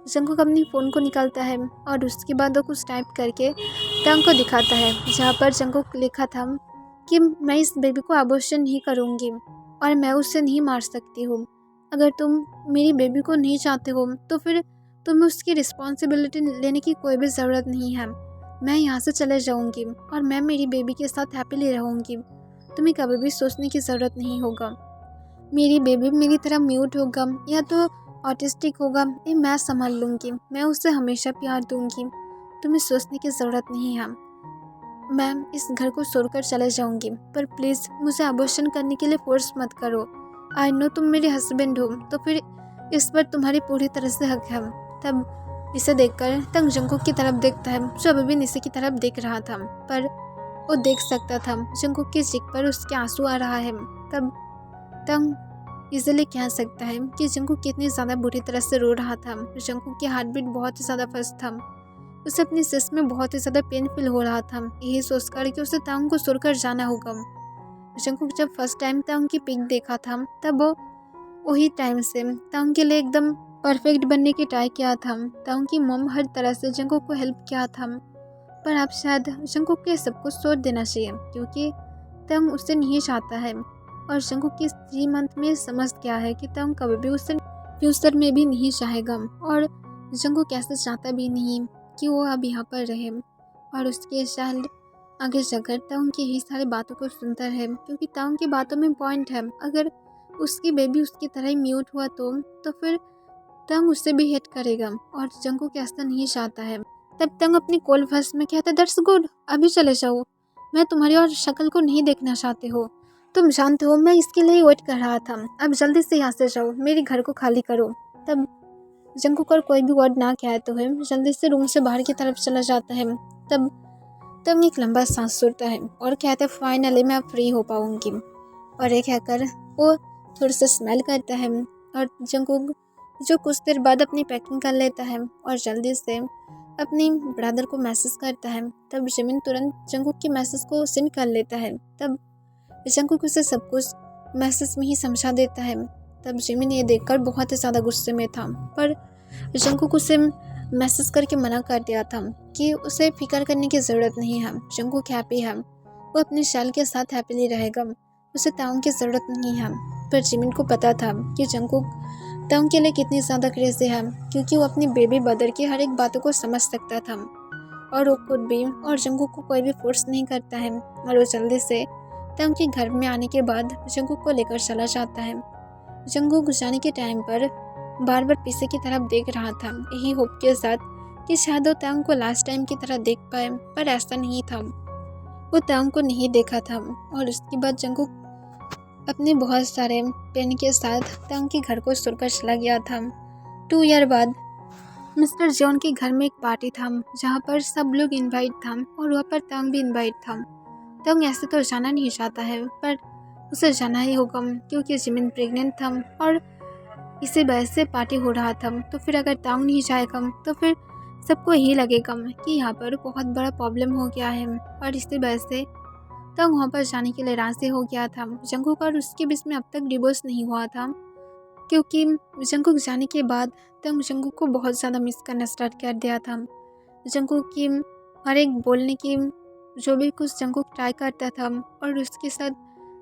जंगकुक अपनी फ़ोन को निकालता है और उसके बाद वो कुछ टाइप करके तंग को दिखाता है, जहाँ पर जंगकुक लिखा था कि मैं इस बेबी को अबॉर्शन नहीं करूँगी और मैं उसे नहीं मार सकती हूँ। अगर तुम मेरी बेबी को नहीं चाहते हो तो फिर तुम्हें उसकी रिस्पॉन्सिबिलिटी लेने की कोई भी ज़रूरत नहीं है। मैं यहाँ से चले जाऊँगी और मैं मेरी बेबी के साथ हैप्पीली रहूँगी। तुम्हें कभी भी सोचने की ज़रूरत नहीं होगा मेरी बेबी मेरी तरह म्यूट होगा या तो ऑटिस्टिक होगा, ये मैं संभाल लूँगी, मैं उसे हमेशा प्यार दूँगी। तुम्हें सोचने की ज़रूरत नहीं है। मैं इस घर को छोड़कर चले जाऊँगी, पर प्लीज़ मुझे अबॉर्शन करने के लिए फोर्स मत करो। आई नो तुम मेरे हस्बैंड हो, तो फिर इस पर तुम्हारी पूरी तरह से हक है। तब इसे देखकर तंग जंगकुक की तरफ देखता है, जो अभी भी नीचे की तरफ देख रहा था, पर वो देख सकता था जंगकुक की चीख पर उसके आंसू आ रहा है। तब तंग इजीली कह सकता है कि जंगकुक कितनी ज़्यादा बुरी तरह से रो रहा था। जंगकुक की हार्ट बीट बहुत ही ज़्यादा फास्ट था। उसे अपनी सिस में बहुत ही ज़्यादा पेन फील हो रहा था, यही सोचकर कि उसे तंग को छोड़कर जाना होगा। जंगकुक जब फर्स्ट टाइम तंग की पिक देखा था, तब वो वही टाइम से तंग के लिए एकदम परफेक्ट बनने की ट्राई किया था। तंग की मॉम हर तरह से जंगकुक को हेल्प किया था, पर अब शायद जंगकुक के सब कुछ छोड़ देना चाहिए, क्योंकि तंग उसे नहीं चाहता है और जंगकुक की 3 मंथ में समझ गया है कि तंग कभी भी उसे फ्यूचर में भी नहीं चाहेगा और जंगकुक ऐसे चाहता भी नहीं कि वो अब यहाँ पर रहे और उसके चाइल्ड आगे जाकर तंग की ही सारी बातों को सुनता है, क्योंकि तंग की बातों में पॉइंट है। अगर उसकी बेबी उसकी तरह ही म्यूट हुआ तो फिर तंग उससे भी हेट करेगा और जंगकुक ऐसा नहीं चाहता है। तब तंग अपनी कॉल फर्स्ट में कहता है, दैट्स गुड, अभी चले जाओ, मैं तुम्हारी और शक्ल को नहीं देखना चाहती हो। तुम जानते हो मैं इसके लिए वेट कर रहा था, अब जल्दी से यहाँ से जाओ, मेरे घर को खाली करो। तब जंगकुक और कोई भी वर्ड ना कहते हुए जल्दी से रूम से बाहर की तरफ चला जाता है। तब तंग एक लंबा सांस छोड़ता है और कहता है, फाइनली मैं फ्री हो पाऊंगी। और एक कहकर वो थोड़ा सा स्मेल करता है और जंगकुक जो कुछ देर बाद अपनी पैकिंग कर लेता है और जल्दी से अपनी ब्रदर को मैसेज करता है। तब जिमिन तुरंत जंगकुक के मैसेज को सेंड कर लेता है। तब जंगकुक उसे सब कुछ मैसेज में ही समझा देता है। तब जिमिन ये देखकर बहुत ही ज़्यादा गुस्से में था, पर जंगकुक उसे मैसेज करके मना कर दिया था कि उसे फिक्र करने की ज़रूरत नहीं है, जंगकुक हैप्पी है, वो अपने शैल के साथ हैप्पीली रहेगा, उसे ताउन की ज़रूरत नहीं है। पर जिमिन को पता था कि जंगकुक ताउन के लिए कितनी ज़्यादा क्रेजी है, क्योंकि वो अपनी बेबी ब्रदर की हर एक बातों को समझ सकता था और वो खुद भी और जंगकुक को कोई भी फोर्स नहीं करता है। और वो जल्दी से ताउन के घर में आने के बाद जंगकुक को लेकर चला जाता है। जंगकुक जाने के टाइम पर बार बार पीछे की तरफ देख रहा था, यही होप के साथ कि शायद वो तांग को लास्ट टाइम की तरह देख पाए, पर ऐसा नहीं था। वो तांग को नहीं देखा था और उसके बाद जंगकुक अपने बहुत सारे पेन के साथ तांग के घर को छोड़कर चला गया था। 2 ईयर बाद मिस्टर जॉन के घर में एक पार्टी था, जहाँ पर सब लोग इनवाइट था और वहाँ पर तांग भी इनवाइट था। तांग ऐसे तो जाना नहीं चाहता है, पर उसे जाना ही होगा क्योंकि जिमिन प्रेग्नेंट था और इसी वजह से पार्टी हो रहा था। तो फिर अगर तांग नहीं जाएगा तो फिर सबको यही लगेगा कि यहाँ पर बहुत बड़ा प्रॉब्लम हो गया है और इसी वजह से तंग वहाँ पर जाने के लिए राज़ी हो गया था। जंगकुक और उसके बीच में अब तक डिवोर्स नहीं हुआ था, क्योंकि जंगकुक जाने के बाद तंग जंगकुक को बहुत ज़्यादा मिस करना स्टार्ट कर दिया था। जंगकुक की हर एक बोलने की जो भी कुछ जंगकुक ट्राई करता था, और उसके साथ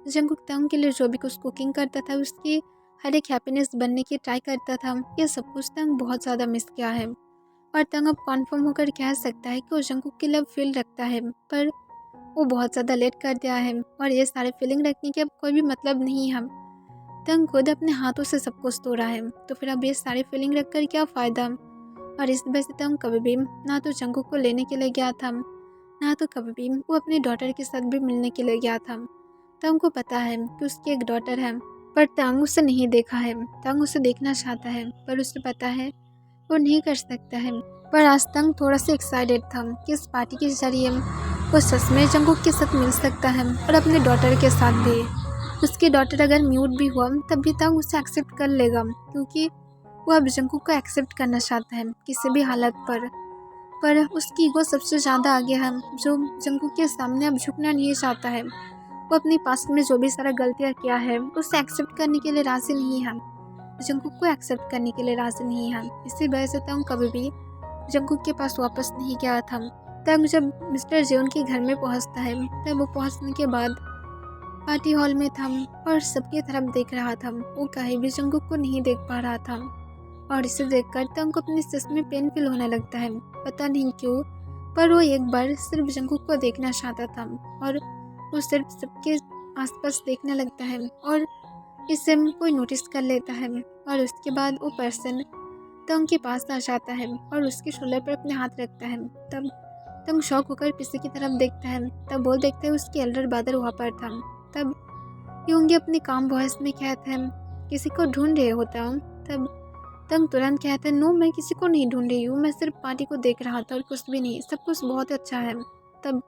जंगकुक तंग के लिए जो भी कुछ कुकिंग करता था, उसकी हर एक हैप्पीनेस बनने की ट्राई करता था, ये सब कुछ तंग बहुत ज़्यादा मिस किया है। और तंग अब कॉन्फर्म होकर कह सकता है कि वो जंगकुक के लिए फील रखता है, पर वो बहुत ज़्यादा लेट कर दिया है, और ये सारे फीलिंग रखने के अब कोई भी मतलब नहीं है। तंग खुद अपने हाथों से सब कुछ तोड़ा है, तो फिर अब ये सारी फीलिंग रख कर क्या फ़ायदा। और इस वजह से तंग कभी भी ना तो जंगकुक को लेने के लिए गया था, ना तो कभी भी वो अपनी डॉटर के साथ भी मिलने के लिए गया था। तंग को पता है कि उसकी एक डॉटर है, पर तंग उसे नहीं देखा है। तंग उसे देखना चाहता है, पर उसे पता है वो नहीं कर सकता है। पर आज तंग थोड़ा सा एक्साइटेड था कि इस पार्टी के जरिए वो सच में जंगकुक के साथ मिल सकता है, और अपने डॉटर के साथ भी। उसकी डॉटर अगर म्यूट भी हुआ तब भी तंग उसे एक्सेप्ट कर लेगा, क्योंकि वो अब जंगकुक को एक्सेप्ट करना चाहता है किसी भी हालत पर उसकी ईगो सबसे ज़्यादा आगे है, जो जंगकुक के सामने अब झुकना नहीं चाहता है। वो अपनी पास्ट में जो भी सारा गलतियाँ किया है उसे एक्सेप्ट करने के लिए राज़ी नहीं है, जंगकुक को एक्सेप्ट करने के लिए राज़ी नहीं है। इसी वजह से तंग कभी भी जंगकुक के पास वापस नहीं गया था। तंग जब मिस्टर जेउन के घर में पहुंचता है, तब वो पहुंचने के बाद पार्टी हॉल में था और सबकी तरफ देख रहा था। वो कहीं भी जंगकुक को नहीं देख पा रहा था, और इसे देखकर तंग को अपने चेस्ट में पेन फील होने लगता है। पता नहीं क्यों, पर वो एक बार सिर्फ जंगकुक को देखना चाहता था, और वो सिर्फ सबके आसपास देखने लगता है, और इसे कोई नोटिस कर लेता है। और उसके बाद वो पर्सन तंग के पास आ जाता है और उसके शोल्डर पर अपने हाथ रखता है। तब तंग शॉक होकर पीछे की तरफ देखता है, तब वो देखता है उसके एल्डर ब्रदर वहाँ पर था। तब यूंगी अपनी काम वॉइस में कहता है, किसी को ढूंढ रहे होता हूँ। तब तंग तुरंत कहता है, नो, मैं किसी को नहीं ढूंढ रही हूँ, मैं सिर्फ पार्टी को देख रहा था और कुछ भी नहीं, सब कुछ बहुत अच्छा है। तब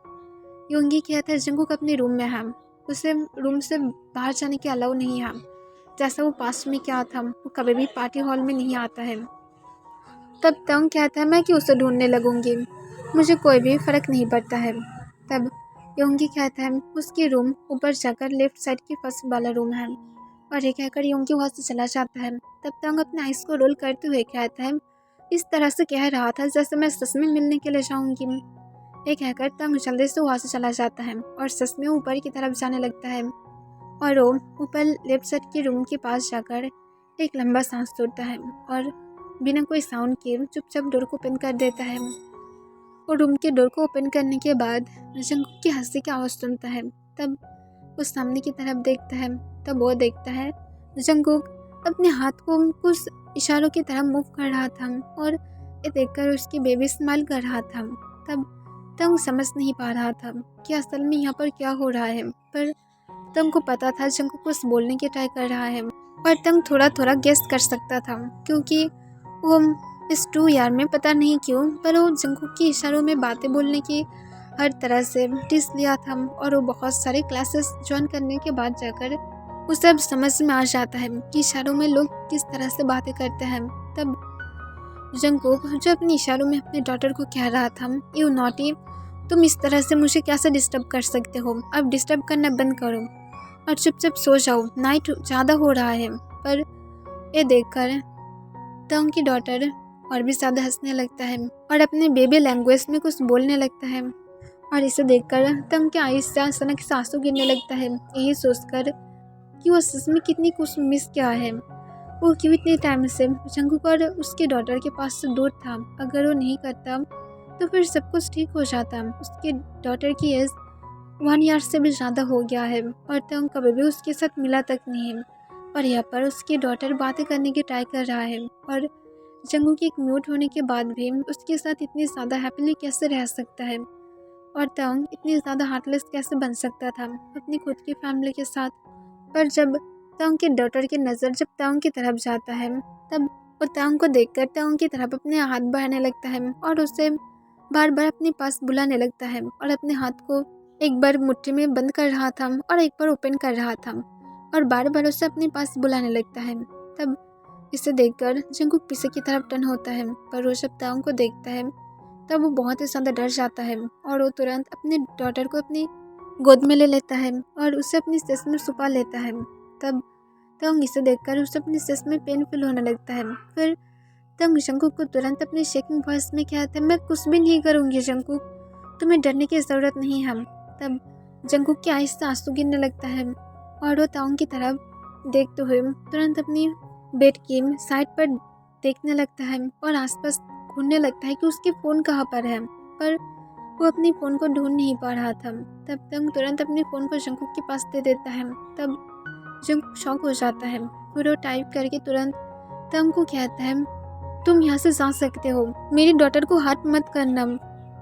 यूंगी कहता है, जंगकुक अपने रूम में है, उसे रूम से बाहर जाने की अलाउ नहीं है। जैसा वो पास्ट में क्या था, वो कभी भी पार्टी हॉल में नहीं आता है। तब तंग कहता है, मैं क्यों उसे ढूंढने लगूंगी, मुझे कोई भी फ़र्क नहीं पड़ता है। तब योंगी कहता है, उसकी रूम ऊपर जाकर लेफ्ट साइड की फर्स्ट वाला रूम है, और ये कहकर योंगी वहाँ से चला जाता है। तब तंग अपने आइस को रोल करते हुए कहता है, इस तरह से कह रहा था जैसे मैं सच में मिलने के लिए जाऊंगी। ये कहकर तंग जल्दी से वहाँ से चला जाता है और सच में ऊपर की तरफ जाने लगता है, और वो ऊपर लेफ्ट साइड के रूम के पास जाकर एक लंबा सांस छोड़ता है, और बिना कोई साउंड के चुपचाप डोर को ओपन कर देता है। और रूम के डोर को ओपन करने के बाद जंगकुक की हंसी की आवाज़ सुनता है। तब वो सामने की तरफ देखता है, तब वो देखता है जंगकुक अपने हाथ को कुछ इशारों की तरह मूव कर रहा था, और ये देखकर उसकी बेबी स्माइल कर रहा था। तब तंग समझ नहीं पा रहा था कि असल में यहाँ पर क्या हो रहा है, पर तंग को पता था जंगकुक कुछ बोलने की ट्राई कर रहा है, और तंग थोड़ा थोड़ा गेस कर सकता था, क्योंकि वो इस 2 ईयर में पता नहीं क्यों, पर वो जंगकुक के इशारों में बातें बोलने की हर तरह से टिप्स लिया था, और वो बहुत सारे क्लासेस ज्वाइन करने के बाद जाकर उसे अब समझ में आ जाता है कि इशारों में लोग किस तरह से बातें करते हैं। तब जंगकुक जो अपने इशारों में अपने डॉटर को कह रहा था, यू नॉटी, तुम इस तरह से मुझे कैसे डिस्टर्ब कर सकते हो, अब डिस्टर्ब करना बंद करो और चुपचाप सो जाओ, नाइट ज़्यादा हो रहा है। पर ये देखकर तंग की डॉटर और भी ज़्यादा हंसने लगता है और अपने बेबी लैंग्वेज में कुछ बोलने लगता है, और इसे देखकर तंग के आईज से अचानक से आंसू गिरने लगता है, यही सोचकर कि वो सच में कितनी कुछ मिस किया है। वो क्यों इतने टाइम से जंगकुक और उसके डॉटर के पास से दूर था। अगर वो नहीं करता तो फिर सब कुछ ठीक हो जाता। उसके डॉटर की एज 1 ईयर से भी ज़्यादा हो गया है, और तंग कभी भी उसके साथ मिला तक नहीं है, और यहाँ पर उसकी डॉटर बातें करने की ट्राई कर रहा है, और जंगकुक एक म्यूट होने के बाद भी उसके साथ इतनी ज़्यादा हैप्पीली कैसे रह सकता है, और तंग इतनी ज़्यादा हार्टलेस कैसे बन सकता था अपनी खुद की फैमिली के साथ। पर जब तंग के डॉटर की नज़र जब तंग की तरफ जाता है, तब वो तंग को देखकर तंग की तरफ अपने हाथ बढ़ाने लगता है और उसे बार बार अपने पास बुलाने लगता है, और अपने हाथ को एक बार मुट्ठी में बंद कर रहा था और एक बार ओपन कर रहा था, और बार बार उसे अपने पास बुलाने लगता है। तब इसे देखकर जंगकुक पीछे की तरफ टर्न होता है, पर वो जब तंग को देखता है तब वो बहुत ही ज़्यादा डर जाता है, और वो तुरंत अपने डॉटर को अपनी गोद में ले लेता है और उसे अपनी चेस्ट में छुपा लेता है। तब तंग इसे देखकर उसे अपनी चेस्ट में पेन फील होने लगता है। फिर तंग जंगकुक को तुरंत अपनी शेकिंग वॉइस में कहता है, मैं कुछ भी नहीं करूँगी जंगकुक, तुम्हें डरने की ज़रूरत नहीं है। तब जंगकुक की आँख से आंसू गिरने लगता है और वो तांग की तरफ देखते हुए तुरंत अपनी बेड की साइड पर देखने लगता है और आसपास ढूंढने लगता है कि उसके फ़ोन कहाँ पर है, पर वो अपनी फ़ोन को ढूंढ नहीं पा रहा था। तब तंग तुरंत अपने फ़ोन को जंगकुक के पास दे देता है। तब जंगकुक शॉक हो जाता है। फिर वो टाइप करके तुरंत तंग को कहता है, तुम यहाँ से जा सकते हो, मेरी डॉटर को हाथ मत करना,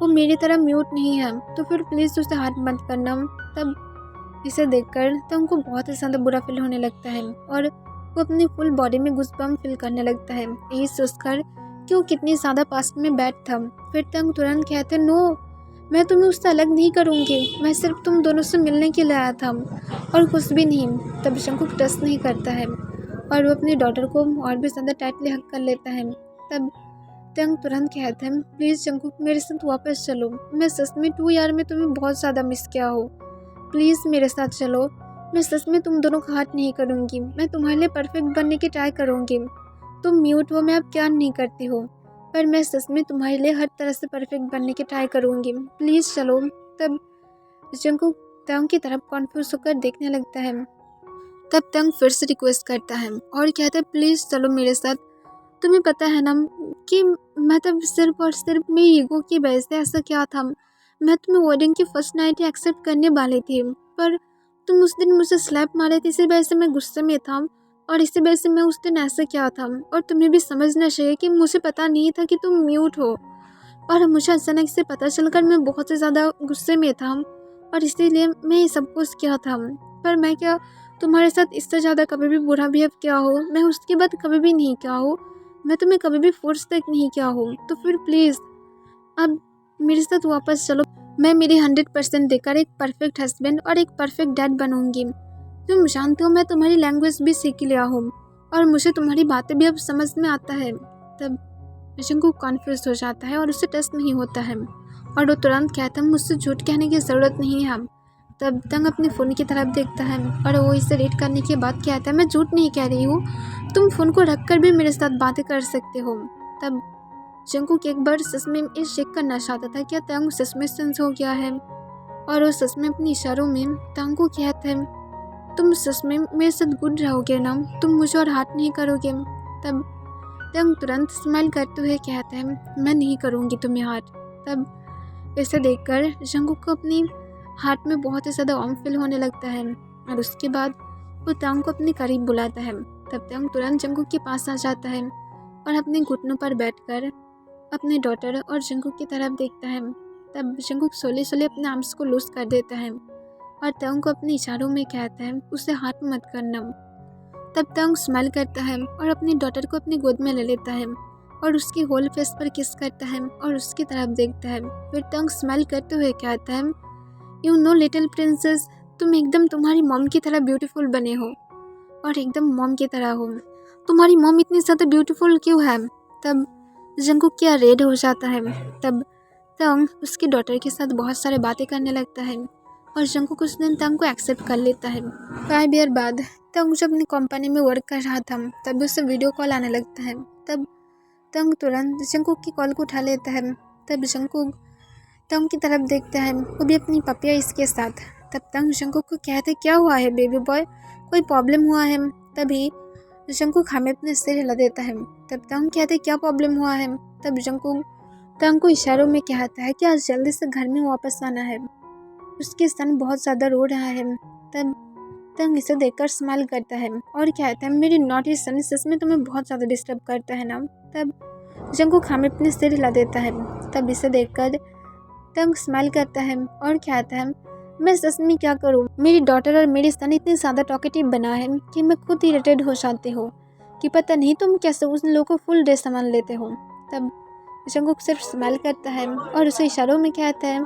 वो मेरी तरह म्यूट नहीं है, तो फिर प्लीज़ उसे हाथ मत करना। तब इसे देखकर तंग को बहुत ही ज़्यादा बुरा फील होने लगता है और वो अपनी फुल बॉडी में गुस्बम फील करने लगता है, यही सोचकर कि वो कितनी ज़्यादा पास में बैठ था। फिर तंग तुरंत कहते, नो, मैं तुम्हें उससे अलग नहीं करूँगी, मैं सिर्फ तुम दोनों से मिलने के लिए आया था और कुछ भी नहीं। तब जंगकुक ट्रस्ट नहीं करता है और वो अपनी डॉटर को और भी ज़्यादा टाइटली हक कर लेता है। तब तंग तुरंत कहता है, प्लीज़ जंगकुक मेरे साथ वापस चलो, मैं सच में 2 ईयर में तुम्हें बहुत ज़्यादा मिस किया हो, प्लीज़ मेरे साथ चलो, मैं सच में तुम दोनों का हाथ नहीं करूँगी, मैं तुम्हारे लिए परफेक्ट बनने की ट्राई करूँगी, तुम म्यूट हो, मैं अब क्या नहीं करती हो, पर मैं सच में तुम्हारे लिए हर तरह से परफेक्ट बनने की ट्राई करूँगी, प्लीज़ चलो। तब जंगकुक तंग की तरफ कॉन्फ्यूज होकर देखने लगता है। तब तंग फिर से रिक्वेस्ट करता है और कहता है, प्लीज़ चलो मेरे साथ, तुम्हें पता है ना कि मैं तब सिर्फ और सिर्फ मेरी ईगो की वजह से ऐसा क्या था, मैं तुम्हें वेडिंग की फर्स्ट नाइट ही एक्सेप्ट करने वाली थी, पर तुम उस दिन मुझे स्लैप मारे थे, इसी वजह से मैं गुस्से में था और इसी वजह से मैं उस दिन ऐसा क्या था। और तुम्हें भी समझना चाहिए कि मुझे पता नहीं था कि तुम म्यूट हो और मुझे अचानक से पता चलकर मैं बहुत ही ज़्यादा गुस्से में था और इसीलिए मैं ये सब कुछ किया था, पर मैं क्या तुम्हारे साथ इससे ज़्यादा कभी भी बुरा बिहेव किया हो, मैं उसके बाद कभी भी नहीं किया हो, मैं तुम्हें कभी भी फोर्स तक नहीं किया हो, तो फिर प्लीज़ अब मेरे साथ वापस चलो, मैं मेरी 100% देकर एक परफेक्ट हस्बैंड और एक परफेक्ट डैड बनूंगी। तुम जानते हो मैं तुम्हारी लैंग्वेज भी सीख लिया हूँ और मुझे तुम्हारी बातें भी अब समझ में आता है। तब जंगकुक कॉन्फ्यूज हो जाता है और उसे ट्रस्ट नहीं होता है और वो तुरंत कहता है, मुझसे झूठ कहने की ज़रूरत नहीं है। तब तंग अपने फ़ोन की तरफ देखता है और वो इसे रीड करने के बाद कहता है, मैं झूठ नहीं कह रही हूँ, तुम फ़ोन को रख कर भी मेरे साथ बातें कर सकते हो। तब जंगकुक एक बार सच में ये चेक करना चाहता था क्या तंग सच में सेंस हो गया है और वो सच में अपने इशारों में तंग को कहता है, तुम सच में मेरे साथ गुड रहोगे ना, तुम मुझे और हाथ नहीं करोगे। तब तंग तुरंत स्माइल करते हुए कहता है, मैं नहीं करूँगी तुम्हें हाथ। तब इसे देखकर जंगकुक को अपनी हार्ट में बहुत ही ज़्यादा वार्म फील होने लगता है और उसके बाद वो तंग को अपने करीब बुलाता है। तब तंग तुरंत जंगकुक के पास आ जाता है और अपने घुटनों पर बैठकर अपने डॉटर और जंगकुक की तरफ देखता है। तब जंगकुक सोले सोले अपने आर्म्स को लूज कर देता है और तंग को अपने इशारों में कहता है, उसे हाथ मत करना। तब तंग स्माइल करता है और अपनी डॉटर को अपनी गोद में ले लेता है और उसकी होल फेस पर किस करता है और उसकी तरफ देखता है। फिर तंग स्माइल करते हुए कहता है, यू नो लिटिल प्रिंसेस, तुम एकदम तुम्हारी मॉम की तरह ब्यूटीफुल बने हो और एकदम मॉम की तरह हो, तुम्हारी मॉम इतनी ज़्यादा ब्यूटीफुल क्यों है। तब जंगकुक क्या रेड हो जाता है। तब तंग उसकी डॉटर के साथ बहुत सारे बातें करने लगता है और जंगकुक उस दिन तंग को एक्सेप्ट कर लेता है। 5 ईयर बाद तंग जब अपनी कंपनी में वर्क कर रहा था तब उसे वीडियो कॉल आने लगता है। तब तंग तुरंत जंगकुक की कॉल को उठा लेता है। तब जंगकुक तंग की तरफ देखता है, वो भी अपनी पपिया इसके साथ। तब तंग जंगकुक को कहते, क्या हुआ है बेबी बॉय, कोई प्रॉब्लम हुआ है। तभी जंगकुक हमें अपने सिर हिला देता है। तब तंग कहते, क्या प्रॉब्लम हुआ है। तब जंगकुक तंग को इशारों में कहता है कि आज जल्दी से घर में वापस आना है, उसके सन बहुत ज़्यादा रो रहा है। तब तंग इसे देखकर स्माइल करता है और कहता है, मेरी नॉटी सन सच में तुम्हें बहुत ज़्यादा डिस्टर्ब करता है ना। तब जंगकुक हमें अपने सिर हिला देता है। तब इसे देखकर तंग स्माइल करता है और कहता है, मैं सच में क्या करूँ, मेरी डॉटर और मेरी सन इतनी ज़्यादा टॉकेटिव बना है कि मैं खुद इरिटेट हो जाती हूँ कि पता नहीं तुम कैसे उन लोगों को फुल डे सामान लेते हो। तब जंगकुक सिर्फ स्माइल करता है और उसे इशारों में कहता है,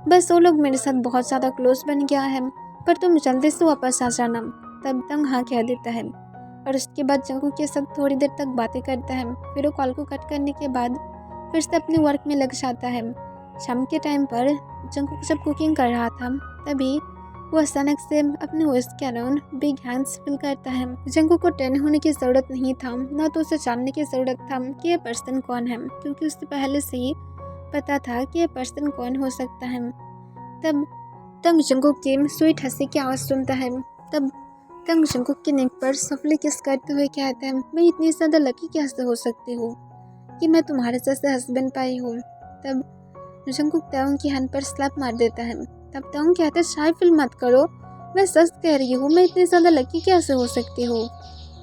बस वो लोग मेरे साथ बहुत ज़्यादा क्लोज बन गया है, पर तुम जल्दी से वापस आ जाना। तब तंग हाँ कह देता है और उसके बाद जंगकुक के साथ थोड़ी देर तक बातें करता है। फिर वो कॉल को कट करने के बाद फिर से अपने वर्क में लग जाता है। शाम के टाइम पर जंगकुक जब कुकिंग कर रहा था तभी वो अचानक से अपने होस्ट के अराउंड बिग हैंड्स फील करता है। जंगकुक को ट्रेन होने की ज़रूरत नहीं था, ना तो उसे जानने की ज़रूरत था कि ये पर्सन कौन है, क्योंकि उसे पहले से ही पता था कि ये पर्सन कौन हो सकता है। तब तंग जंगकुक की स्वीट हंसी की आवाज़ सुनता है। तब तंग जंगकुक के नेक पर सफली किस करते हुए कहता है, मैं इतनी ज़्यादा लकी कैसे हो सकती हूँ कि मैं तुम्हारे जैसे हस्बैंड पाई हूँ। तब जंगकुक तांग की हैंड पर स्लैप मार देता है। तब तांग कहता है, शाय फील मत करो, मैं सच कह रही हूँ, मैं इतनी ज़्यादा लकी कैसे हो सकती हूँ।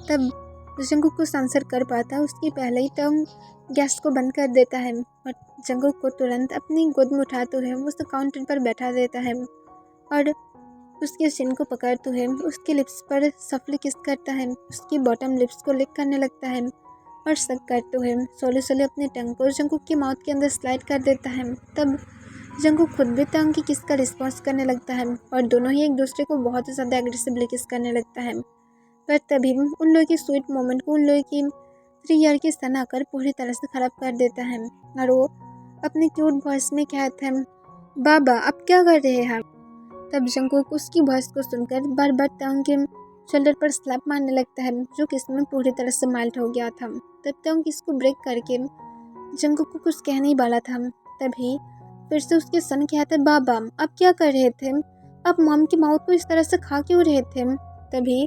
तब जंगकुक कुछ आंसर कर पाता है उसकी पहले ही तांग गैस को बंद कर देता है और जंगकुक को तुरंत अपनी गोद में उठाते हुए उसे काउंटर पर बैठा देता है और उसके चिन को पकड़ते हुए उसके लिप्स पर सफली किस करता है। उसकी बॉटम लिप्स को लिक करने लगता है और सक करते हुए सोले सोले अपने टंग को जंगकुक की माउथ के अंदर स्लाइड कर देता है। तब जंगकुक खुद भी टंग की किस का रिस्पॉन्स करने लगता है और दोनों ही एक दूसरे को बहुत ही ज़्यादा एग्रेसिवली किस करने लगता है। पर तभी उन लोगों की स्वीट मोमेंट को उन लोगों की 3 ईयर की सन आकर पूरी तरह से ख़राब कर देता है और वो अपने क्यूट वॉइस में कहते हैं, बाबा अब क्या कर रहे हैं। तब जंगकुक उसकी वॉइस को सुनकर बार बार टंग के शोल्डर पर स्लैप मारने लगता है, जो किस में पूरी तरह से मेल्ट हो गया था। तब टंग किसको ब्रेक करके जंगकुक को कुछ कहने ही वाला था, तभी फिर से उसके सन कहते, बाबा अब क्या कर रहे थे, अब मॉम की माउथ को इस तरह से खा क्यों रहे थे। तभी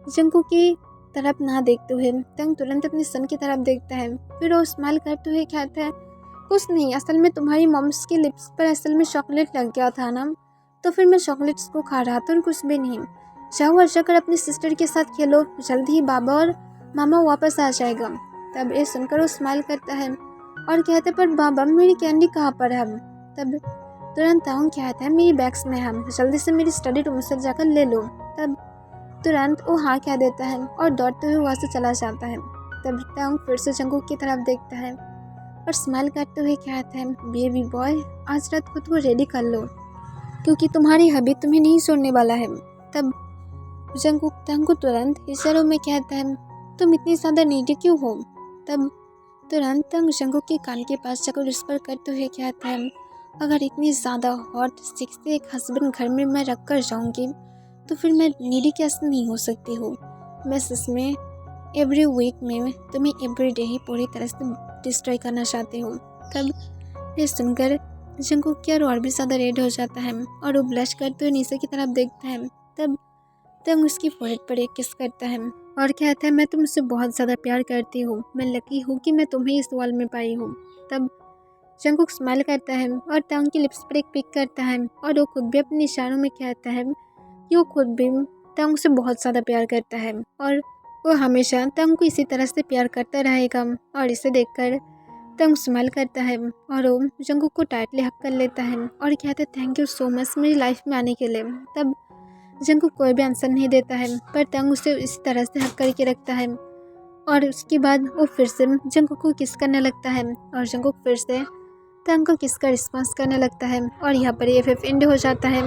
जंगकुक की तरफ ना देखते हुए टंग तुरंत अपने सन की तरफ देखता है, फिर वो स्माइल करते हुए कहता है, कुछ नहीं, असल में तुम्हारी मॉम्स के लिप्स पर असल में चॉकलेट लग गया था ना, तो फिर मैं चॉकलेट्स को खा रहा था और कुछ भी नहीं। जाओ और जाकर अपनी सिस्टर के साथ खेलो, जल्दी ही बाबा और मामा वापस आ जाएगा। तब ये सुनकर वो स्माइल करता है और कहते, पर बाबा मेरी कैंडी कहाँ पर है। तब तुरंत तांग कहता है, मेरी बैग्स में है, जल्दी से मेरी स्टडी रूम से जाकर ले लो। तब तुरंत वो हाँ कह देता है और दौड़ते हुए वहाँ से चला जाता है। तब तांग फिर से जंगकुक की तरफ देखता है और स्माइल करते हुए कहता है, बेबी बॉय आज रात खुद को रेडी कर लो, क्योंकि तुम्हारी हबी तुम्हें नहीं छोड़ने वाला है। तब जंगकुक तांग को तुरंत इशारों में कहता है, तुम इतनी ज़्यादा नीडी क्यों हो। तब तुरंत तांग जंगकुक के कान के पास जाकर विस्पर करते हुए कहता है, अगर इतनी ज़्यादा हॉट सेक्सी एक हस्बैंड घर में मैं रख कर जाऊँगी तो फिर मैं नीडी कैसे नहीं हो सकती हूँ। मैं सच में एवरी वीक में तुम्हें एवरी डे ही पूरी तरह से डिस्ट्रॉय करना चाहती हूँ। तब ये सुनकर जंगकुक की और भी ज़्यादा रेड हो जाता है और वो ब्लश करते हुए नीचे की तरफ देखता है। तब तंग उसकी फोrehead पर एक किस करता है और कहता है, मैं तुमसे बहुत ज़्यादा प्यार करती हूँ, मैं लकी हूँ कि मैं तुम्हें इस वर्ल्ड में पाई हूँ। तब जंगकुक स्माइल करता है और तंग की लिप्स पर एक पिक करता है और वो खुद भी अपने इशारों में कहता है कि वो खुद भी तंग से बहुत ज़्यादा प्यार करता है और वो हमेशा तंग को इसी तरह से प्यार करता रहेगा। और इसे देखकर तंग स्माइल करता है और वो जंगकुक को टाइटली हक कर लेता है और कहता है, थैंक यू सो मच मेरी लाइफ में आने के लिए। तब जंगकुक कोई भी आंसर नहीं देता है, पर तंग उसे इसी तरह से हक करके रखता है और उसके बाद वो फिर से जंगकुक को किस करने लगता है और जंगकुक फिर से तंग को किस का रिस्पॉन्स करने लगता है और यहाँ पर ये फिर एंड हो जाता है।